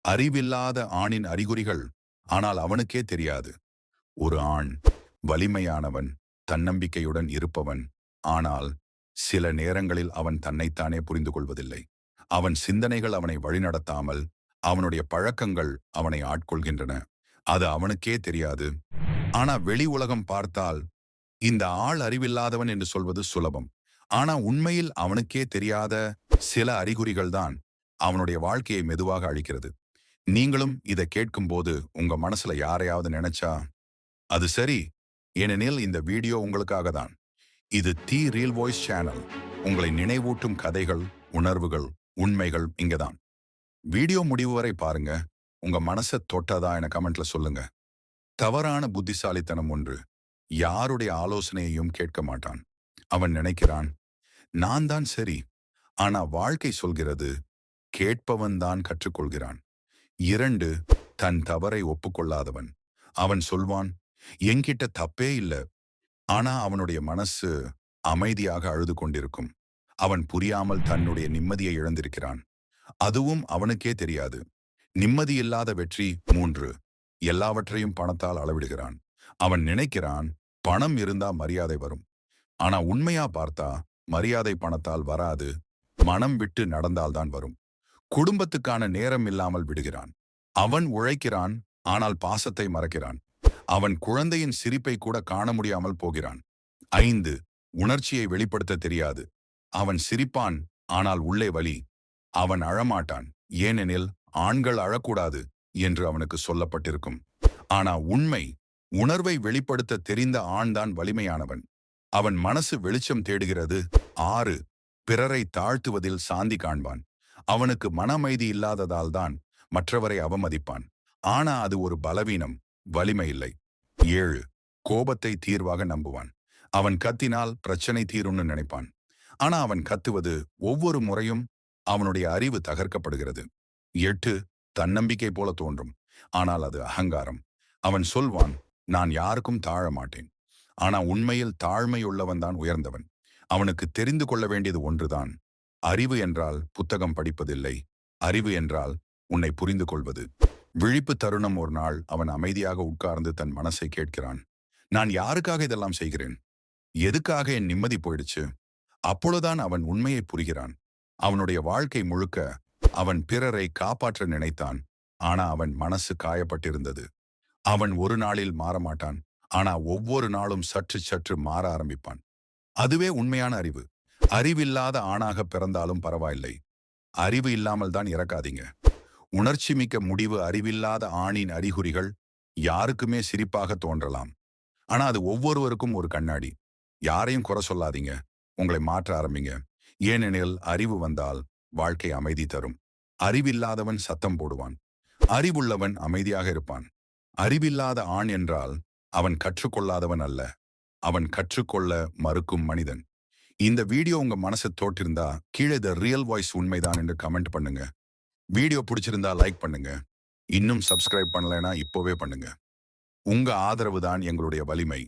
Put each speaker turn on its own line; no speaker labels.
அறிவில்லாத ஆணின் அறிகுறிகள். ஆனால் அவனுக்கே தெரியாது. ஒரு ஆண் வலிமையானவன், தன்னம்பிக்கையுடன் இருப்பவன். ஆனால் சில நேரங்களில் அவன் தன்னைத்தானே புரிந்து கொள்வதில்லை. அவன் சிந்தனைகள் அவனை வழிநடத்தாமல், அவனுடைய பழக்கங்கள் அவனை ஆட்கொள்கின்றன. அது அவனுக்கே தெரியாது. ஆனா வெளி உலகம் பார்த்தால் இந்த ஆள் அறிவில்லாதவன் என்று சொல்வது சுலபம். ஆனா உண்மையில் அவனுக்கே தெரியாத சில அறிகுறிகள் தான் அவனுடைய வாழ்க்கையை மெதுவாக அழிக்கிறது. நீங்களும் இதை கேட்கும்போது உங்க மனசுல யாரையாவது நினைச்சா அது சரி, ஏனெனில் இந்த வீடியோ உங்களுக்காக தான். இது தி ரியல் வாய்ஸ் சேனல். உங்களை நினைவூட்டும் கதைகள், உணர்வுகள், உண்மைகள் இங்கதான். வீடியோ முடிவு வரை பாருங்க. உங்க மனசை தொட்டதா என கமெண்ட்ல சொல்லுங்க. தவறான புத்திசாலித்தனம் ஒன்று. யாருடைய ஆலோசனையையும் கேட்க மாட்டான். அவன் நினைக்கிறான், நான் தான் சரி. ஆனா வாழ்க்கை சொல்கிறது, கேட்பவன் தான் கற்றுக்கொள்கிறான். 2. தன் தவறை ஒப்புக்கொள்ளாதவன். அவன் சொல்வான், என்கிட்ட தப்பே இல்ல. ஆனா அவனுடைய மனசு அமைதியாக அழுது கொண்டிருக்கும். அவன் புரியாமல் தன்னுடைய நிம்மதியை இழந்திருக்கிறான். அதுவும் அவனுக்கே தெரியாது. நிம்மதியில்லாத வெற்றி. 3. எல்லாவற்றையும் பணத்தால் அளவிடுகிறான். அவன் நினைக்கிறான், பணம் இருந்தா மரியாதை வரும். ஆனா உண்மையா பார்த்தா மரியாதை பணத்தால் வராது, மனம் விட்டு நடந்தால்தான் வரும். குடும்பத்துக்கான நேரம் இல்லாமல் விடுகிறான். அவன் உழைக்கிறான், ஆனால் பாசத்தை மறக்கிறான். அவன் குழந்தையின் சிரிப்பை கூட காண முடியாமல் போகிறான். 5. உணர்ச்சியை வெளிப்படுத்த தெரியாது. அவன் சிரிப்பான், ஆனால் உள்ளே வலி. அவன் அழமாட்டான், ஏனெனில் ஆண்கள் அழக்கூடாது என்று அவனுக்கு சொல்லப்பட்டிருக்கும். ஆனா உண்மை, உணர்வை வெளிப்படுத்த தெரிந்த ஆண்தான் வலிமையானவன். அவன் மனசு வெளிச்சம் தேடுகிறது. 6. பிறரை தாழ்த்துவதில் சாந்தி காண்பான். அவனுக்கு மன அமைதி இல்லாததால் தான் மற்றவரை அவமதிப்பான். ஆனா அது ஒரு பலவீனம், வலிமை இல்லை. 7. கோபத்தை தீர்வாக நம்புவான். அவன் கத்தினால் பிரச்சனை தீரும்னு நினைப்பான். ஆனா அவன் கத்துவது ஒவ்வொரு முறையும் அவனுடைய அறிவு தகர்க்கப்படுகிறது. 8. தன்னம்பிக்கை போல தோன்றும், ஆனால் அது அகங்காரம். அவன் சொல்வான், நான் யாருக்கும் தாழ மாட்டேன். ஆனா உண்மையில் தாழ்மையுள்ளவன் தான் உயர்ந்தவன். அவனுக்கு தெரிந்து கொள்ள வேண்டியது ஒன்றுதான். அறிவு என்றால் புத்தகம் படிப்பதில்லை. அறிவு என்றால் உன்னை புரிந்து கொள்வது. விழிப்பு தருணம். ஒரு நாள் அவன் அமைதியாக உட்கார்ந்து தன் மனசை கேட்கிறான். நான் யாருக்காக இதெல்லாம் செய்கிறேன்? எதுக்காக என் நிம்மதி போயிடுச்சு? அப்பொழுதுதான் அவன் உண்மையை புரிகிறான். அவனுடைய வாழ்க்கை முழுக்க அவன் பிறரை காப்பாற்ற நினைத்தான். ஆனா அவன் மனசு காயப்பட்டிருந்தது. அவன் ஒரு நாளில் மாறமாட்டான். ஆனா ஒவ்வொரு நாளும் சற்று சற்று மாற ஆரம்பிப்பான். அதுவே உண்மையான அறிவு. அறிவில்லாத ஆணாக பிறந்தாலும் பரவாயில்லை. அறிவு இல்லாமல் தான் இறக்காதீங்க. உணர்ச்சி மிக்க முடிவு. அறிவில்லாத ஆணின் அறிகுறிகள் யாருக்குமே சிரிப்பாக தோன்றலாம். ஆனா அது ஒவ்வொருவருக்கும் ஒரு கண்ணாடி. யாரையும் குறை சொல்லாதீங்க. உங்களை மாற்ற ஆரம்பிங்க. ஏனெனில் அறிவு வந்தால் வாழ்க்கை அமைதி தரும். அறிவில்லாதவன் சத்தம் போடுவான். அறிவுள்ளவன் அமைதியாக இருப்பான். அறிவில்லாத ஆண் என்றால் அவன் கற்றுக்கொள்ளாதவன் அல்ல. அவன் கற்றுக்கொள்ள மறுக்கும் மனிதன். இந்த வீடியோ உங்க மனசை தோற்றிருந்தா கீழே த ரியல் வாய்ஸ் உண்மைதான் என்று கமெண்ட் பண்ணுங்க. வீடியோ பிடிச்சிருந்தா லைக் பண்ணுங்க. இன்னும் சப்ஸ்கிரைப் பண்ணலைன்னா இப்போவே பண்ணுங்க. உங்க ஆதரவு தான் எங்களுடைய வலிமை.